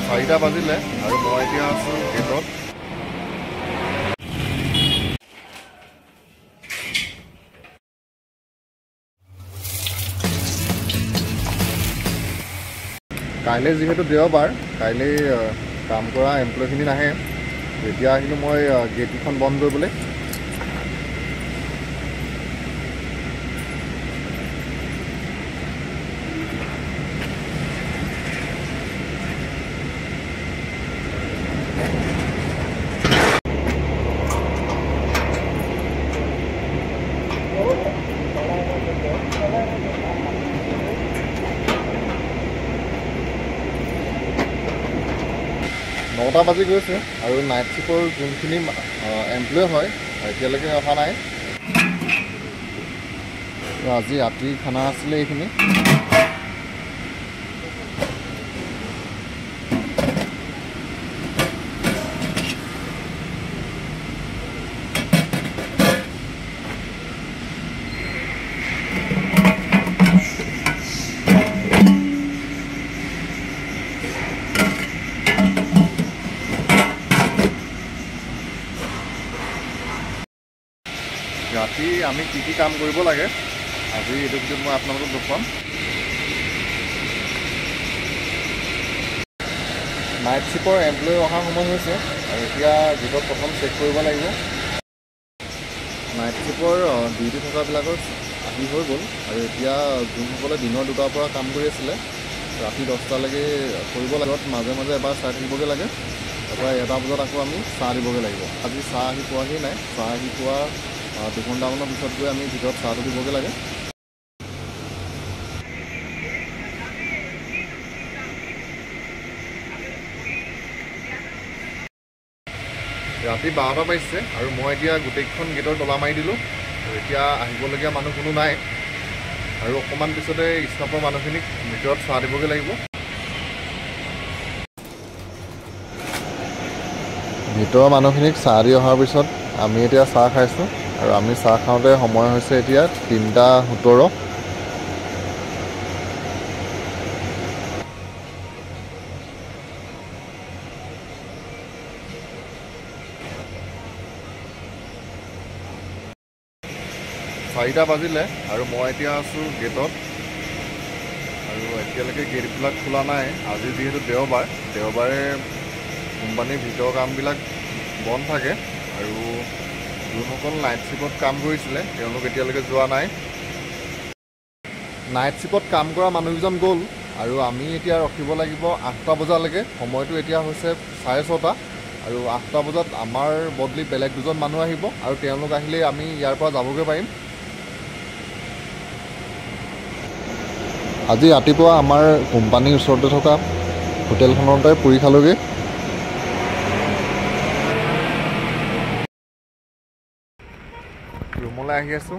4টা বাজিলে আৰু মই এতিয়া আছোঁ গেটত। কাইলৈ যিহেতু দেওবাৰ, কাইলৈ কাম কৰা এমপ্লয়খিনি নাহে। এতিয়া আহিলোঁ মই গেটকেইখন বন্ধ কৰিবলৈ। নটা বাজি গৈছে আৰু নাইট শ্বিফ্টৰ যোনখিনি এমপ্লয় হয় এতিয়ালৈকে অহা নাই। আজি ৰাতিৰ খানা আছিলে এইখিনি। ৰাতি আমি কি কাম কৰিব লাগে আজি এইটো ভিডিঅ'ত মই আপোনালোকক দেখুৱাম। নাইট শ্বিফ্টৰ এমপ্লয় অহাৰ সময় হৈছে আৰু এতিয়া গেটত প্ৰথম চেক কৰিব লাগিব। নাইট শ্বিফ্টৰ ডিউটি থকাবিলাকৰ আহি হৈ গ'ল আৰু এতিয়া যোনসকলে দিনৰ 2টাৰ পৰা কাম কৰি আছিলে ৰাতি 10টালৈকে কৰিব লাগিব। মাজে মাজে এবাৰ চাই থাকিবগৈ লাগে। তাৰপৰা 1টা বজাত আকৌ আমি চাহ দিবগৈ লাগিব। আজি চাহ আহি পোৱাহি নাই। চাহ আহি পোৱা 2 ঘণ্টামানৰ পিছত গৈ আমি ভিতৰত চাহটো দিবগৈ লাগে। ৰাতি 12টা বাজিছে আৰু মই এতিয়া গোটেইখন গেটৰ তলা মাৰি দিলোঁ। এতিয়া আহিবলগীয়া মানুহ কোনো নাই আৰু অকণমান পিছতে ষ্টাফৰ মানুহখিনিক ভিতৰত চাহ দিবগৈ লাগিব। ভিতৰৰ মানুহখিনিক চাহ দি অহাৰ পিছত আমি এতিয়া চাহ খাইছোঁ আৰু আমি চাহ খাওঁতে সময় হৈছে এতিয়া 3:17। চাৰিটা বাজিলে আৰু মই এতিয়া আছোঁ গেটত আৰু এতিয়ালৈকে গেটবিলাক খোলা নাই। আজি যিহেতু দেওবাৰে কোম্পানীৰ ভিতৰৰ কামবিলাক বন্ধ থাকে আৰু যোনসকল নাইট শ্বিফ্টত কাম কৰিছিলে তেওঁলোক এতিয়ালৈকে যোৱা নাই। নাইট শ্বিফ্টত কাম কৰা মানুহকেইজন গ'ল আৰু আমি এতিয়া ৰখিব লাগিব 8টা বজালৈকে। সময়টো এতিয়া হৈছে 6:30 আৰু 8টা বজাত আমাৰ বদলি বেলেগ 2জন মানুহ আহিব আৰু তেওঁলোক আহিলেই আমি ইয়াৰ পৰা যাবগৈ পাৰিম। আজি ৰাতিপুৱা আমাৰ কোম্পানীৰ ওচৰতে থকা হোটেলখনতে পুৰি খালোগৈ। ৰুমলৈ আহি আছোঁ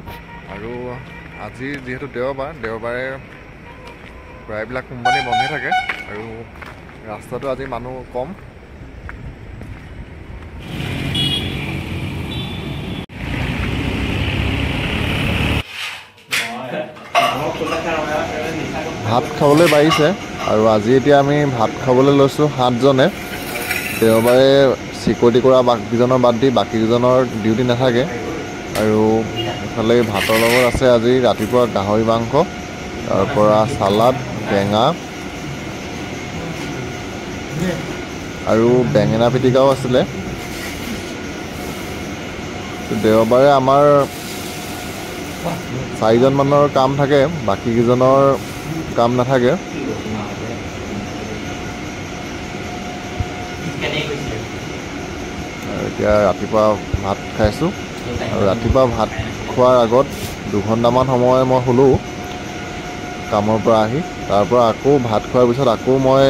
আৰু আজি যিহেতু দেওবাৰে প্ৰায়বিলাক কোম্পানী বন্ধে থাকে আৰু ৰাস্তাটো আজি মানুহ কম। ভাত খাবলৈ বাঢ়িছে আৰু আজি এতিয়া আমি ভাত খাবলৈ লৈছোঁ 7জনে। দেওবাৰে চিকিউৰিটি কৰা বাকীজনৰ বাদ দি বাকীকেইজনৰ ডিউটি নাথাকে আৰু ইফালে ভাতৰ লগত আছে আজি ৰাতিপুৱা গাহৰি মাংস, তাৰপৰা চালাড, টেঙা আৰু বেঙেনা পিটিকাও আছিলে। দেওবাৰে আমাৰ 4জন মানুহৰ কাম থাকে, বাকীকেইজনৰ কাম নাথাকে। এতিয়া ৰাতিপুৱা ভাত খাইছোঁ আৰু ৰাতিপুৱা ভাত খোৱাৰ আগত 2 ঘণ্টামান সময় মই শুলোঁ কামৰ পৰা আহি। তাৰপৰা আকৌ ভাত খোৱাৰ পিছত আকৌ মই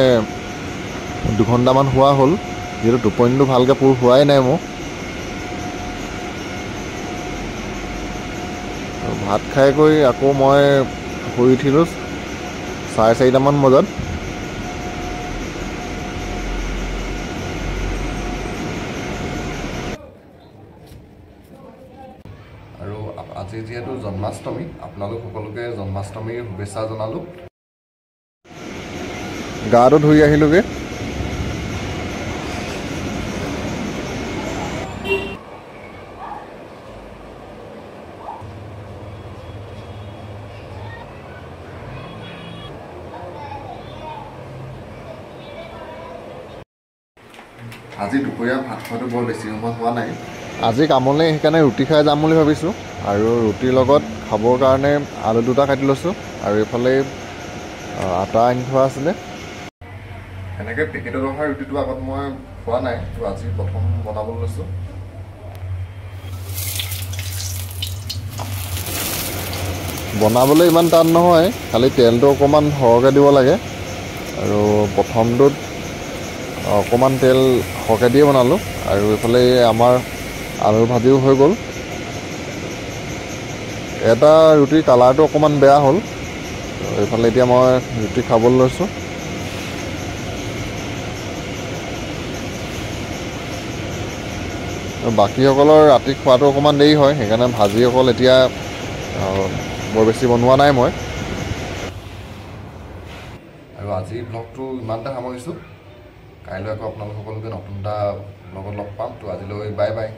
2 ঘণ্টামান শোৱা হ'ল, যিহেতু টোপনিটো ভালকৈ পূৰ হোৱাই নাই মোৰ। ভাত খাই কৰি আকৌ মই শুই উঠিলোঁ 4:30মান বজাত। আৰু আজি যিহেতু জন্মাষ্টমী, আপোনালোক সকলোকে জন্মাষ্টমীৰ শুভেচ্ছা জনালোঁ। গাটো ধুই আহিলোগৈ আজি দুপৰীয়া ভাত খোৱাটো বৰ বেছি সময় হোৱা নাই। আজি কামলৈ সেইকাৰণে ৰুটি খাই যাম বুলি ভাবিছোঁ আৰু ৰুটিৰ লগত খাবৰ কাৰণে আলু দুটা কাটি লৈছোঁ আৰু এইফালে আটা আনি থোৱা আছিলে। এনেকৈ পেকেটত অহা ৰুটিটো আগত মই খোৱা নাই, তো আজি প্ৰথম বনাবলৈ লৈছোঁ। বনাবলৈ ইমান টান নহয়, খালি তেলটো অকণমান সৰহকৈ দিব লাগে আৰু প্ৰথমটোত অকণমান তেল সৰহকৈ দিয়ে বনালোঁ আৰু এইফালে আমাৰ আলু ভাজিও হৈ গ'ল। এটা ৰুটিৰ কালাৰটো অকণমান বেয়া হ'ল, এইফালে এতিয়া মই ৰুটি খাবলৈ লৈছোঁ। বাকীসকলৰ ৰাতি খোৱাটো অকণমান দেৰি হয়, সেইকাৰণে ভাজি অকল এতিয়া বৰ বেছি বনোৱা নাই মই। আৰু আজিৰ ব্লগটো ইমানতে সামৰিছোঁ। কাইলৈ আকৌ আপোনালোক সকলোকে নতুন এটা ব্লগত লগ পাম। তো আজিলৈ বাই বাই।